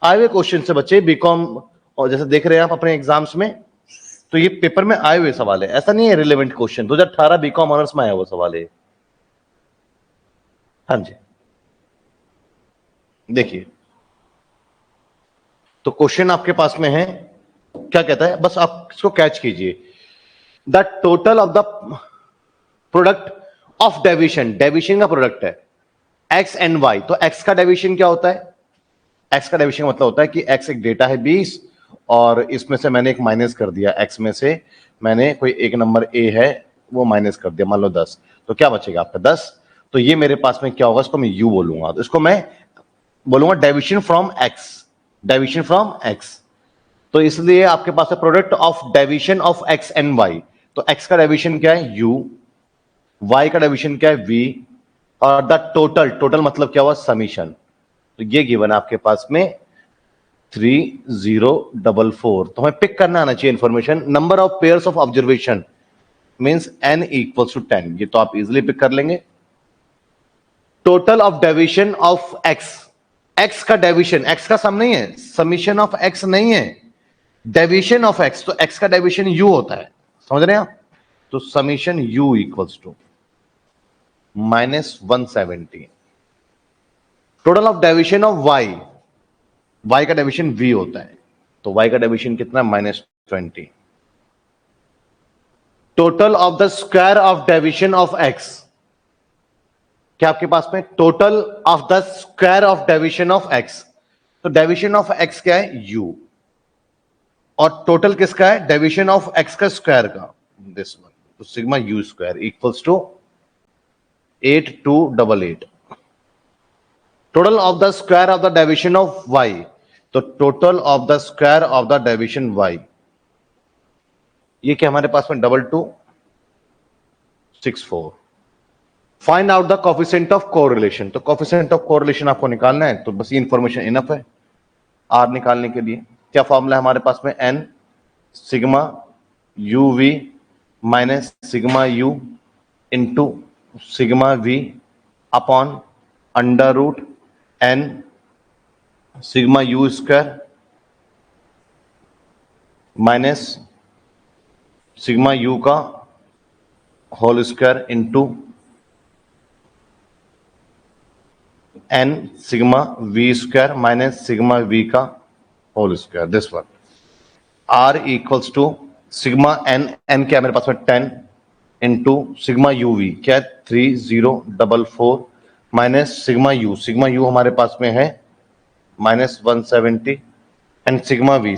आए हुए क्वेश्चन से बच्चे बीकॉम, और जैसे देख रहे हैं आप अपने एग्जाम्स में, तो ये पेपर में आए हुए सवाल है, ऐसा नहीं है रिलेवेंट क्वेश्चन। 2018 बीकॉम ऑनर्स में आया हुआ सवाल है। हाँ जी, देखिए तो क्वेश्चन आपके पास में है, क्या कहता है, बस आप इसको कैच कीजिए। The total of the product of deviation, deviation का प्रोडक्ट है एक्स एंड वाई, तो एक्स का डेविएशन क्या होता है? एक्स का डेविएशन का मतलब होता है कि एक्स एक डेटा है 20, और इसमें से मैंने एक माइनस कर दिया, एक्स में से मैंने कोई एक नंबर ए है वो माइनस कर दिया, मान लो 10, तो क्या बचेगा आपका 10। तो ये मेरे पास में क्या होगा, इसको मैं यू बोलूंगा, तो इसको मैं बोलूंगा deviation from X, deviation from X. तो इसलिए आपके पास है product of deviation of X and Y, तो एक्स का डेविएशन क्या है यू, वाई का डिवीजन क्या है वी, और द टोटल, टोटल मतलब क्या हुआ समीशन। तो ये गिवन है आपके पास में 3044, तो हमें पिक करना आना चाहिए information. Number of pairs of observation means n equals to 10, ये तो आप इजिली पिक कर लेंगे। Total of deviation of x, x का डेविएशन, x का सम नहीं है, समीशन ऑफ x नहीं है, डेविएशन ऑफ x, तो x का डेविएशन u होता है, समझ रहे हैं आप? तो summation u equals to -170। Total of deviation of y, y का डेविएशन v होता है, तो y का डेविएशन कितना -20। Total of the square of deviation of x, क्या आपके पास में total of the square of deviation of x, तो डेविएशन ऑफ x क्या है u, और टोटल किसका है डेविएशन ऑफ x का स्क्वायर का, दिस वन, तो sigma u square equals to 8288। Total of the square of the deviation of y, तो total of the square of the deviation y, ये क्या हमारे पास में 2264। Find out the coefficient of correlation, तो coefficient of correlation आपको निकालना है, तो बस ये इंफॉर्मेशन इनफ है आर निकालने के लिए। क्या फॉर्मूला है हमारे पास में, N sigma U V minus sigma U into sigma V upon under root N sigma you square minus sigma U का whole square into N sigma we square minus sigma we का whole square, this one. R equals to sigma N, N क्या मेरे पास में 10 into sigma U we क्या है 3044 minus sigma you, sigma you हमारे पास में है -170 एंड सिग्मा वी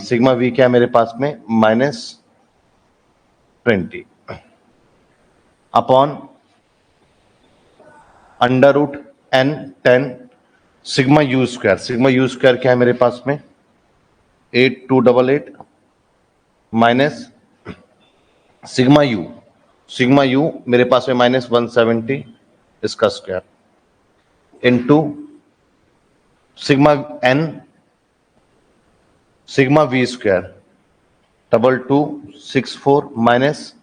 क्या है मेरे पास में -20 upon under root n 10 sigma you square क्या है मेरे पास में 8288 माइनस सिग्मा यू मेरे पास में -170 इसका square into sigma n sigma we square 2264 minus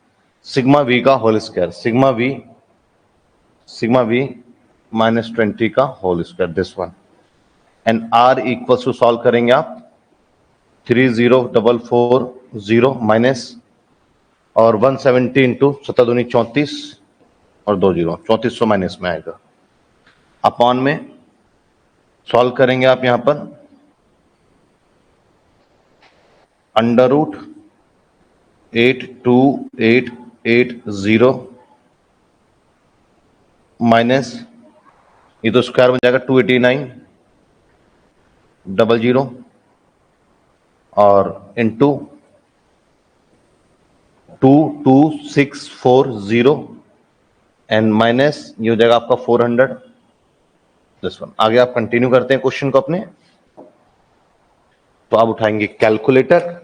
sigma we का होल स्क्वायर, सिग्मा वी -20 का whole square, this one. And are equals to solve करेंगे आप 30440 माइनस और 170 इंटू 7 दूनी 34 और 2 जीरो 3400 माइनस में आएगा, अपॉन में सॉल्व करेंगे आप यहां पर अंडर रूट 82880 माइनस ये तो स्क्वायर बन जाएगा 28900 और इंटू 22640 एंड माइनस ये हो जाएगा आपका 400, दिस वन। आगे आप कंटिन्यू करते हैं क्वेश्चन को अपने, तो आप उठाएंगे कैलकुलेटर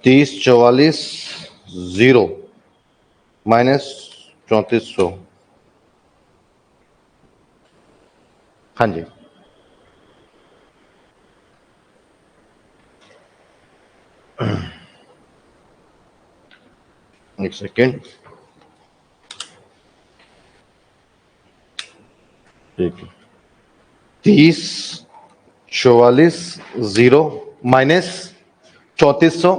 3044 माइनस 3400, हाँ जी एक सेकेंड, ठीक है 3044 माइनस 3400,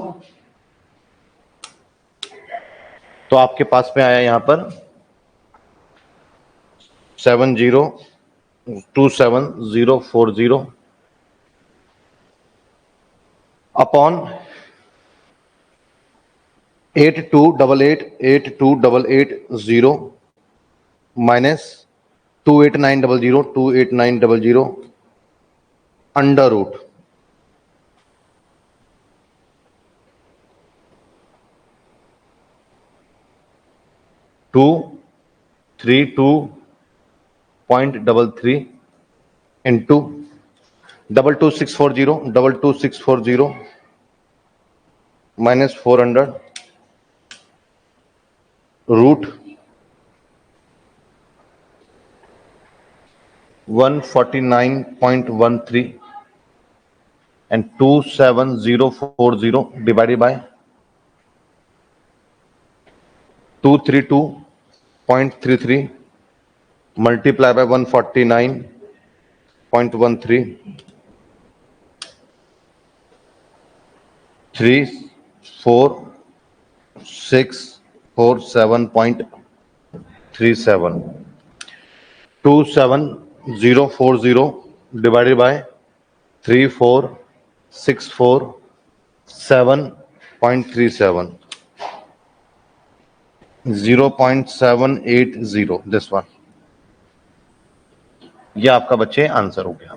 तो आपके पास में आया यहां पर 7027040 upon 8288 minus 28900 under root 232.33 into 22640 minus 400 root 149.13 and 27040 divided by 232.33 multiply by 149.13 34647.37 27040 divided by 34647.37 0.780 this one. ये आपका बच्चे आंसर हो गया।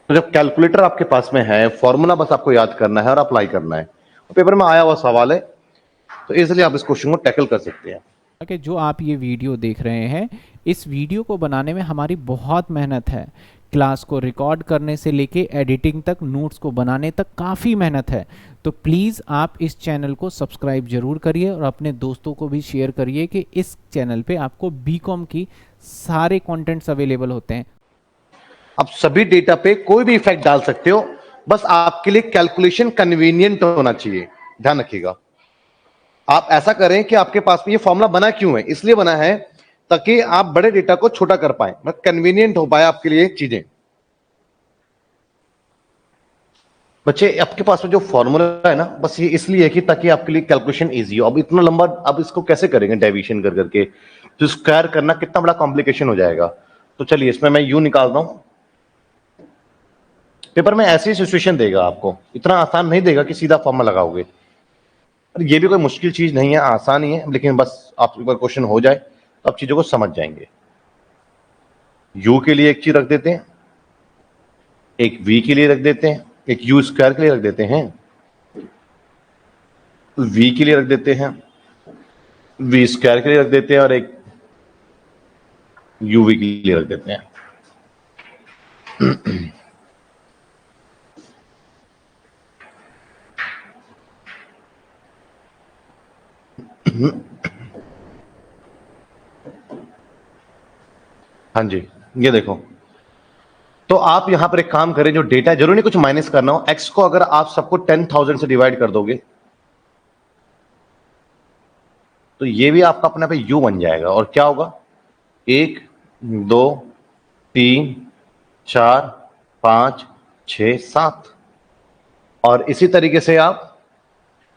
तो जब कैलकुलेटर आपके पास में है, फॉर्मूला बस आपको याद करना है और अप्लाई करना है। पेपर में आया हुआ सवाल है, तो इसलिए आप इस क्वेश्चन को टैकल कर सकते हैं। कि जो आप ये वीडियो देख रहे हैं, इस वीडियो को बनाने में हमारी बहुत मेहनत है। क्लास को रिकॉर्ड करने से लेके एडिटिंग तक, नोट्स को बनाने तक काफ़ी मेहनत है। तो प्लीज़ आप इस चैनल को सब्सक्राइब जरूर करिए और अपने दोस्तों को भी शेयर करिए कि इस चैनल पे आपको बीकॉम की सारे कंटेंट्स अवेलेबल होते हैं। अब सभी डेटा पे कोई भी इफेक्ट डाल सकते हो, बस आपके लिए कैलकुलेशन कन्वीनियंट होना चाहिए, ध्यान रखिएगा। आप ऐसा करें कि आपके पास में ये फॉर्मूला बना क्यों है, इसलिए बना है ताकि आप बड़े डेटा को छोटा कर पाए, मतलब कन्वीनियंट हो पाए आपके लिए चीजें। बच्चे आपके पास में जो फॉर्मूला है ना, बस ये इसलिए है कि ताकि आपके लिए कैलकुलेशन इजी हो। अब इतना लंबा अब इसको कैसे करेंगे डेविएशन कर करके, तो स्क्वायर करना कितना बड़ा कॉम्प्लिकेशन हो जाएगा। तो चलिए इसमें मैं यू निकालता हूं। पेपर में ऐसी सिचुएशन देगा आपको, इतना आसान नहीं देगा कि सीधा फॉर्मूला लगाओगे। ये भी कोई मुश्किल चीज नहीं है, आसान ही है, लेकिन बस आप एक बार क्वेश्चन हो जाए तो आप चीजों को समझ जाएंगे। यू के लिए एक चीज रख देते हैं, एक वी के लिए रख देते हैं, एक यू स्क्वायर के लिए रख देते हैं, वी के लिए रख देते हैं, वी स्क्वायर के लिए रख देते हैं, और एक यूवी के लिए रख देते हैं। हाँ जी, ये देखो। तो आप यहां पर एक काम करें, जो डेटा जरूरी नहीं कुछ माइनस करना हो, एक्स को अगर आप सबको 10,000 से डिवाइड कर दोगे तो ये भी आपका अपने पे यू बन जाएगा। और क्या होगा, 1 2 3 4 5 6 7। और इसी तरीके से आप,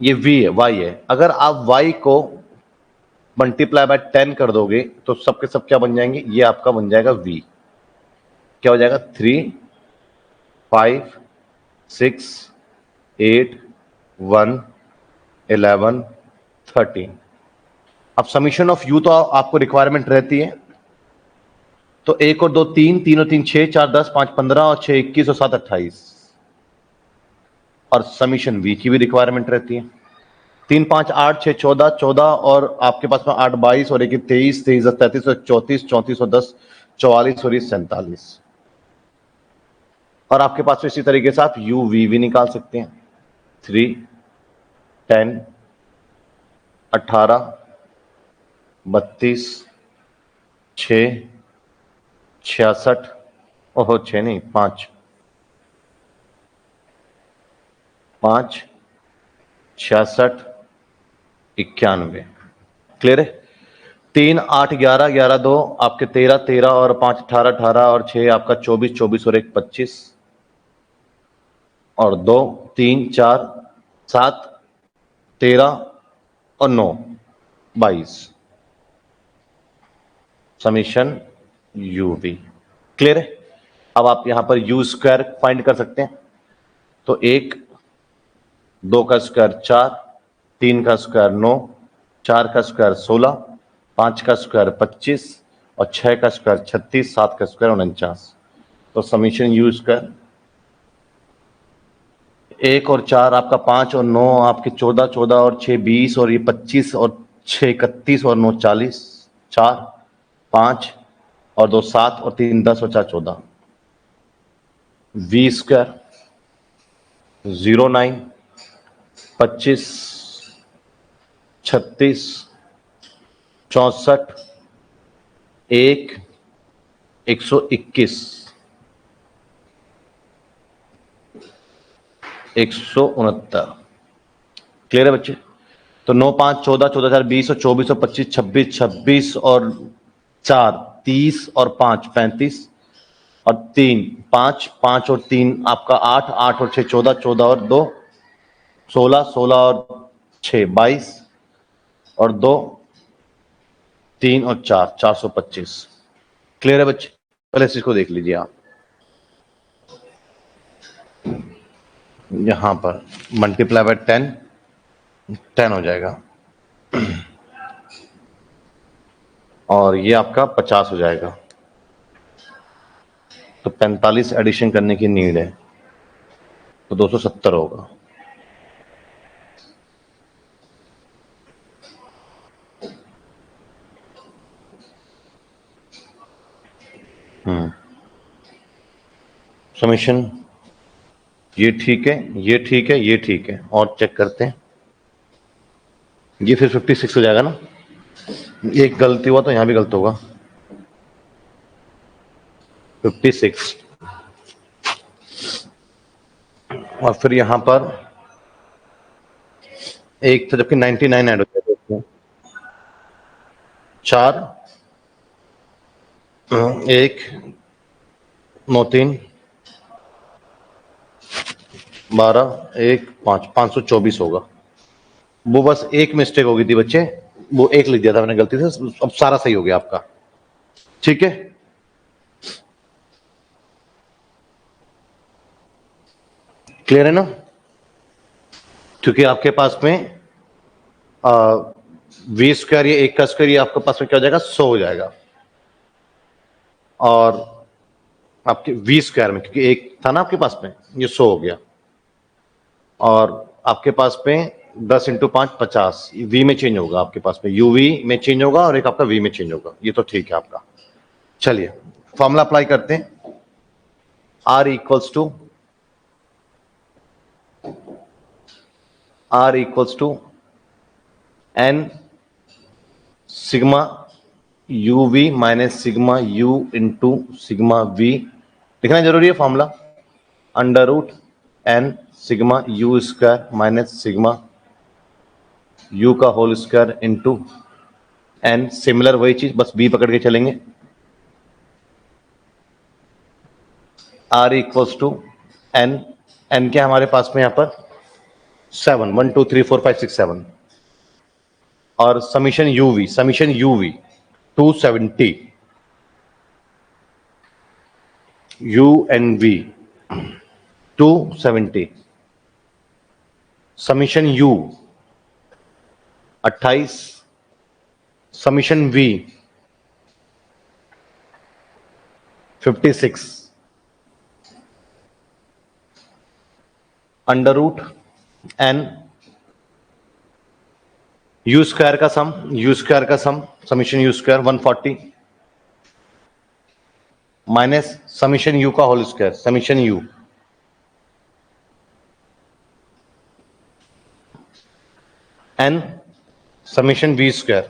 ये v है, y है, अगर आप y को मल्टीप्लाई बाय 10 कर दोगे तो सबके सब क्या बन जाएंगे, ये आपका बन जाएगा v। क्या हो जाएगा, 3 5 6 8 1 11 13। अब समीशन ऑफ यू तो आपको रिक्वायरमेंट रहती है, तो 1 और 2 3, 3 और 3 6, 4 10, 5 15 और 6 21 और 7 28। और समीशन वी की भी रिक्वायरमेंट रहती है, 3 5 8 6 14 14 और आपके पास में 8 22 और 1 23 23 33 और 34 34 और 10 44 और 47। और आपके पास में इसी तरीके से आप यू वी भी निकाल सकते हैं, 3 10 18 32 6 66, ओहो 6 नहीं 5 5 66 91। क्लियर है। 3 8 11 11 2 आपके 13 13 और 5 18 18 और 6 आपका 24 24 और 1 25 और 2 3 4 7 13 और 9 22 समीशन यूवी। क्लियर है? अब आप यहां पर यू स्क्वायर फाइंड कर सकते हैं। तो 1 2 का स्क्वायर 4 3 का स्क्वायर 9 4 का स्क्वायर 16 5 का स्क्वायर 25 और 6 का स्क्वायर 36 7 का स्क्वायर 49। तो समीशन यू स्क्वायर 1 और 4 आपका 5 और 9 आपके 14 14 और 6 20 और ये 25 और 6 31 और 9 40 4 5 और 2 7 और 3 10 और 4 14 वी स्क्वायर 09 25 36 64 1 121 169। क्लियर है बच्चे? तो 9 5 14 14 4 20 और 24 और 25 26 26 और 4 30 और 5 35 और 3 5 5 और 3 आपका 8 8 और 6 14 14 और 2 16 16 और 6 22 और 2 3 और 4 425। क्लियर है बच्चे? पहले इसको देख लीजिए आप। यहां पर मल्टीप्लाई बाय 10 10 हो जाएगा और ये आपका 50 हो जाएगा। तो 45 एडिशन करने की नीड है तो 270 होगा। समीशन ये ठीक है, ये ठीक है, ये ठीक है। और चेक करते हैं। ये फिर 56 हो जाएगा ना। एक गलती हुआ तो यहां भी गलत होगा। 56 और फिर यहां पर एक था जबकि 99 ऐड हो जाएगा। 4 1 9 3 12 1 5 524 होगा। वो बस एक मिस्टेक हो गई थी बच्चे, वो एक लिख दिया था मैंने गलती से। अब सारा सही हो गया आपका। ठीक है? क्लियर है ना? क्योंकि आपके पास में वी स्क्वायर ये 1 का स्क्वायर ये आपके पास में क्या हो जाएगा 100 हो जाएगा। और आपके वी स्क्वायर में क्योंकि एक था ना आपके पास में ये 100 हो गया। और आपके पास में 10 इंटू 5 50 वी में चेंज होगा। आपके पास में यूवी में चेंज होगा और एक आपका वी में चेंज होगा। ये तो ठीक है आपका। चलिए फॉर्मूला अप्लाई करते हैं। R equals to N sigma U V minus sigma U into sigma V. लिखना जरूरी है formula. Under root N sigma you square minus sigma U का whole square into N. Similar वही चीज बस बी पकड़ के चलेंगे। R equals to N N क्या हमारे पास में यहां पर 7 1 2 3 4 5 6 7 और summation UV 270 U N V 270 summation U 28 summation V 56 under root N U square का sum summation U square 140 minus summation U का whole square summation U N summation V square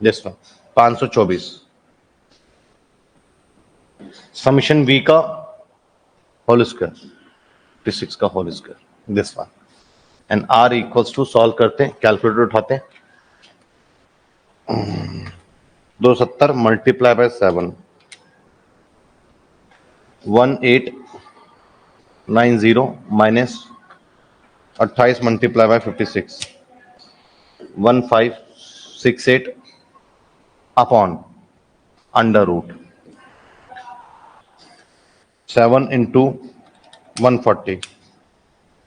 this one 524 summation V का whole square 56 का whole square this one. And are equals to solve करते हैं, calculator उठाते हैं, 270 multiply by 7, 1890 minus 28 multiply by 56, 1568 upon under root 7 into 140,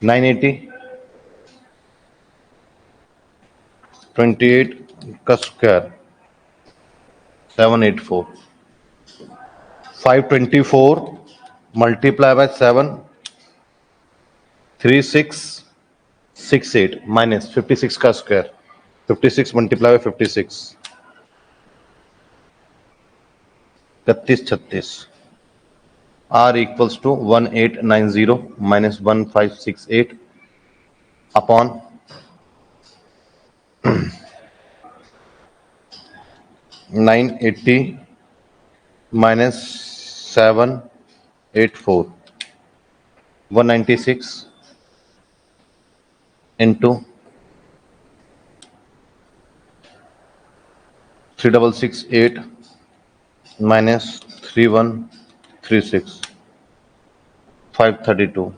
980, 28 का square 784, 524 multiply by 7, 3668 minus 56 का square, 56 multiply by 56, 3136, R equals to 1890 minus 1568 upon 980 minus 784, 196 into 3668 minus 3136, 532,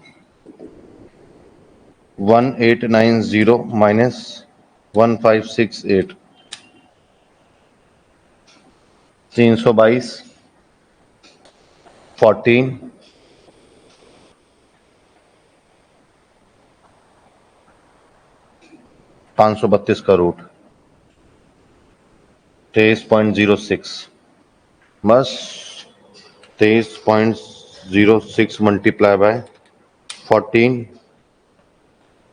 1890 minus 1568, 322, 14, 532 का root 23.06, बस 23.06 multiply by 14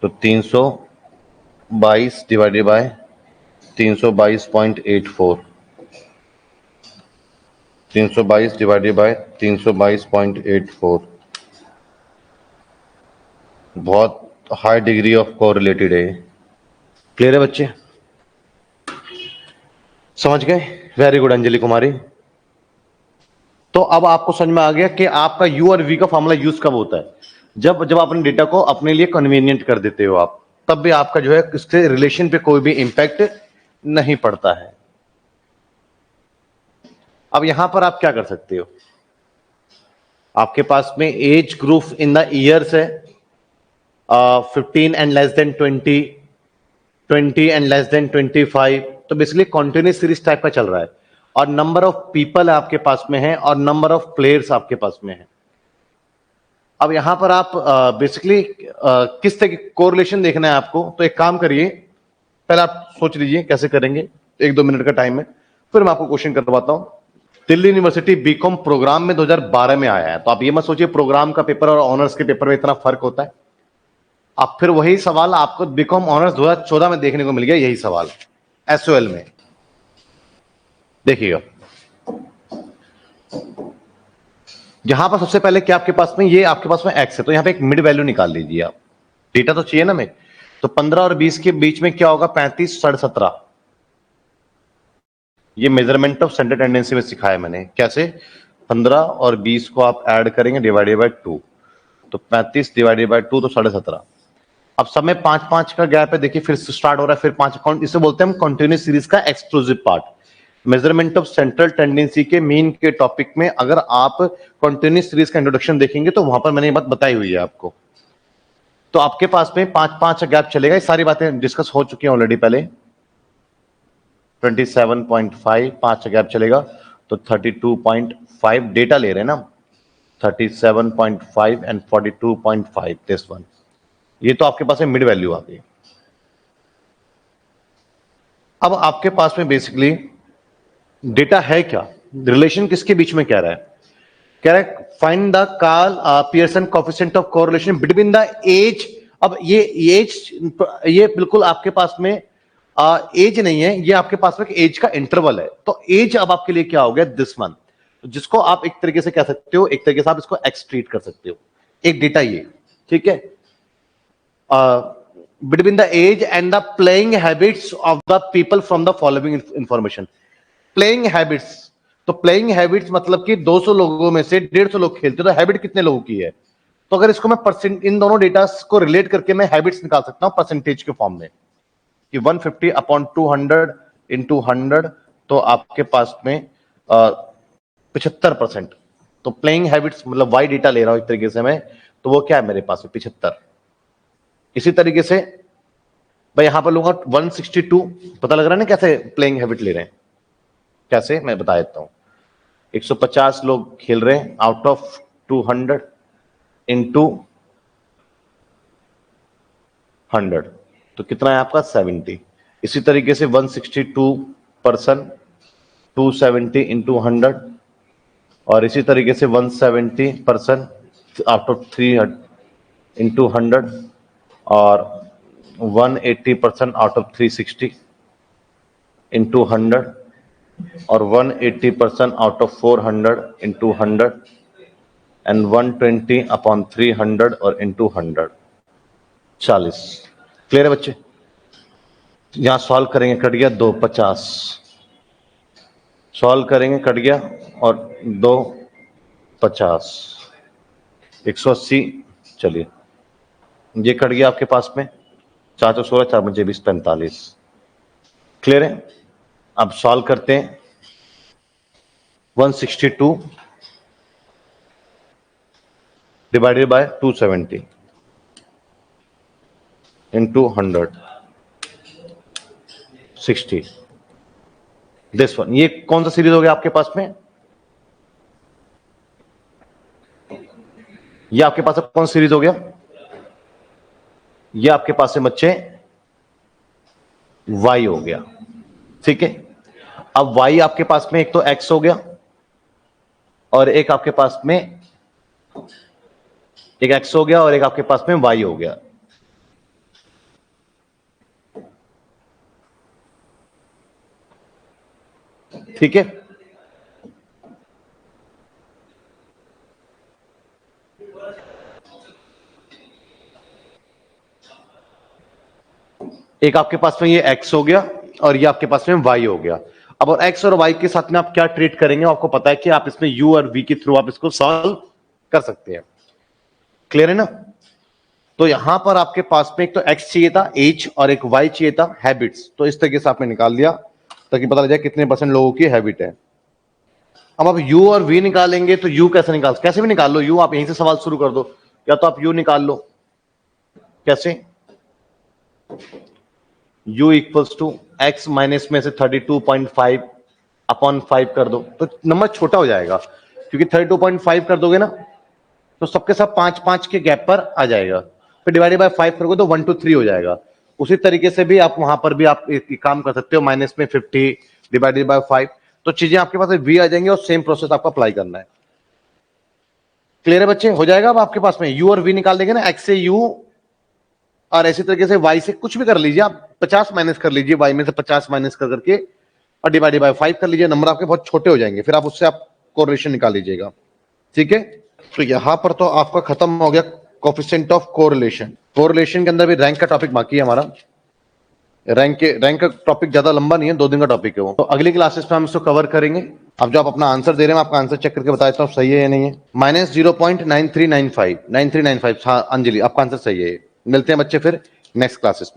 तो 322 divided by 322.84, 322 divided by 322.84, बहुत high degree of correlated है। Clear है बच्चे, समझ गए? वेरी गुड अंजलि कुमारी। तो अब आपको समझ में आ गया कि आपका यू और वी का फॉर्मूला यूज कब होता है, जब अपने डेटा को अपने लिए कन्वीनियंट कर देते हो आप, तब भी आपका जो है इसके रिलेशन पे कोई भी इंपैक्ट नहीं पड़ता है। अब यहां पर आप क्या कर सकते हो, आपके पास में age group in the years है 15 and less than 20, 20 and less than 25, तो बेसिकली कॉन्टिन्यूस सीरीज टाइप का चल रहा है, और नंबर ऑफ पीपल आपके पास में है और नंबर ऑफ प्लेयर्स आपके पास में है। अब यहां पर आप बेसिकली किस तरह की कोरिलेशन देखना है आपको, तो एक काम करिए, पहले आप सोच लीजिए कैसे करेंगे, 1-2 मिनट का टाइम है, फिर मैं आपको क्वेश्चन करवाता हूं। दिल्ली यूनिवर्सिटी बीकॉम प्रोग्राम में 2012 में आया है, तो आप ये मत सोचिए प्रोग्राम का पेपर और ऑनर्स के पेपर में इतना फर्क होता है। अब फिर वही सवाल आपको बीकॉम ऑनर्स 2014 में देखने को मिल गया, यही सवाल एसओएल में। देखिएगा यहां पर सबसे पहले क्या आपके पास में, ये आपके पास में एक्स है, तो यहां पे एक मिड वैल्यू निकाल लीजिए आप, डेटा तो चाहिए ना हमें, तो 15 और 20 के बीच में क्या होगा, 35, 17। ये मेजरमेंट ऑफ सेंटर टेंडेंसी में सिखाया मैंने कैसे, 15 और 20 को आप ऐड करेंगे डिवाइडेड बाय 2, तो 35 डिवाइडेड बाय 2 तो 17.5। अब सब में 5-5 का गैप है, देखिए फिर से स्टार्ट हो रहा है, फिर 5 अकाउंट, इसे बोलते हैं हम कंटिन्यूस सीरीज का exclusive part. Measurement of central tendency के मीन के टॉपिक में अगर आप कंटिन्यूस सीरीज का इंट्रोडक्शन देखेंगे तो वहां पर मैंने ये बात बताई हुई है आपको। तो आपके पास में 5-5 गैप चलेगा, ये सारी बातें डिस्कस हो चुकी हैं ऑलरेडी पहले। 27.5 5 गैप चलेगा, तो 32.5 डेटा ले रहे हैं ना, 37.5 एंड 42.5 दिस वन, ये तो आपके पास में मिड वैल्यू आ गई। अब आपके पास में बेसिकली डेटा है क्या, रिलेशन किसके बीच में कह रहा है, कह रहा है find the Karl Pearson coefficient of correlation between the age. अब ये एज, ये बिल्कुल आपके पास में एज नहीं है, ये आपके पास में एज का इंटरवल है, तो एज अब आपके लिए क्या हो गया, दिस मंथ, जिसको आप एक तरीके से कह सकते हो, एक तरीके से आप इसको एक्स ट्रीट कर सकते हो, एक डेटा ये, ठीक है। Between the age and the playing habits of the people from the following information. Playing habits, तो प्लेइंग हैबिट्स मतलब कि 200 लोगों में से 150 लोग खेलते, तो हैबिट कितने लोगों की है, तो अगर इसको मैं परसेंट, इन दोनों डेटा को रिलेट करके मैं हैबिट्स निकाल सकता हूं परसेंटेज के फॉर्म में कि 150 अपॉन 200 इंटू 100, तो आपके पास में 75%। तो प्लेइंग हैबिट्स मतलब वाई डेटा ले रहा हूं एक तरीके से मैं, तो वो क्या है मेरे पास में 75। इसी तरीके से भाई यहां पर लूंगा 162, पता लग रहा है ना कैसे प्लेइंग हैबिट ले रहे हैं, कैसे मैं बता देता हूं। 150 लोग खेल रहे हैं आउट ऑफ 200 इंटू 100, तो कितना है आपका 70। इसी तरीके से 162% 270 इंटू 100, और इसी तरीके से 170% आउट ऑफ 300 इंटू 100, और 180% आउट ऑफ 360 इंटू 100, और 180% out of 400 into 100, and 120 upon 300 और इंटू 100, 40। क्लियर है बच्चे? यहां सॉल्व करेंगे, कट गया 250, सॉल्व करेंगे कट गया, और 250, 180, चलिए ये कट गया आपके पास में 416, 4 बजे 20, 45। क्लियर है? अब सॉल्व करते हैं। 162 divided by 270 into 100, 60। This one, ये कौन सा सीरीज हो गया आपके पास में? ये आपके पास कौन सा सीरीज हो गया? ये आपके पास से बच्चे y हो गया। ठीक है, अब y आपके पास में एक तो x हो गया, और एक आपके पास में एक x हो गया, और एक आपके पास में y हो गया। ठीक है, एक आपके पास में ये x हो गया, और ये आपके पास में y हो गया। अब और x और y के साथ में आप क्या ट्रीट करेंगे, आपको पता है कि आप इसमें u और v के थ्रू आप इसको सॉल्व कर सकते हैं। क्लियर है ना? तो यहां पर आपके पास में एक तो x चाहिए था h, और एक y चाहिए था हैबिट्स। तो इस तरीके से आपने निकाल दिया ताकि पता लग जाए कितने % लोगों की हैबिट है। अब आप u और v निकालेंगे तो u कैसे भी निकाल लो u, आप यहीं से सवाल शुरू कर दो, या तो आप u निकाल लो। कैसे? u equals to x minus में से 32.5 अपॉन 5 कर दो, तो नंबर छोटा हो जाएगा, क्योंकि 32.5 कर दोगे ना तो सबके सब 5-5 के गैप पर आ जाएगा। फिर डिवाइडेड बाय 5 करोगे तो 1 to 3 हो जाएगा। उसी तरीके से भी आप वहां पर भी आप एक काम कर सकते हो, माइनस में 50 डिवाइडेड बाय 5, तो चीजें आपके पास v आ जाएंगी, और सेम प्रोसेस आपको अप्लाई करना है। क्लियर है बच्चे? हो जाएगा। अब आपके पास में u और v निकाल देंगे ना, x से u और ऐसी तरीके से y से कुछ भी कर लीजिए, आप 50 माइनस कर लीजिए, y में से 50 माइनस कर करके और डिवाइडेड बाय 5 कर लीजिए, नंबर आपके बहुत छोटे हो जाएंगे, फिर आप उससे आप कोरिलेशन निकाल लीजिएगा। ठीक है, तो यहां पर तो आपका खत्म हो गया कोएफिशिएंट ऑफ कोरिलेशन। कोरिलेशन के अंदर भी रैंक का टॉपिक बाकी है हमारा। रैंक का टॉपिक ज्यादा लंबा नहीं है, 2 दिन का टॉपिक है वो, तो अगली क्लासेस में हम इसको कवर करेंगे। अब जो आप अपना आंसर दे रहे हैं, आपका आंसर चेक करके बता देता हूँ सही है या नहीं है। -0.9395 9395। हाँ अंजलि, आपका आंसर सही है। मिलते हैं बच्चे फिर नेक्स्ट क्लासेस में।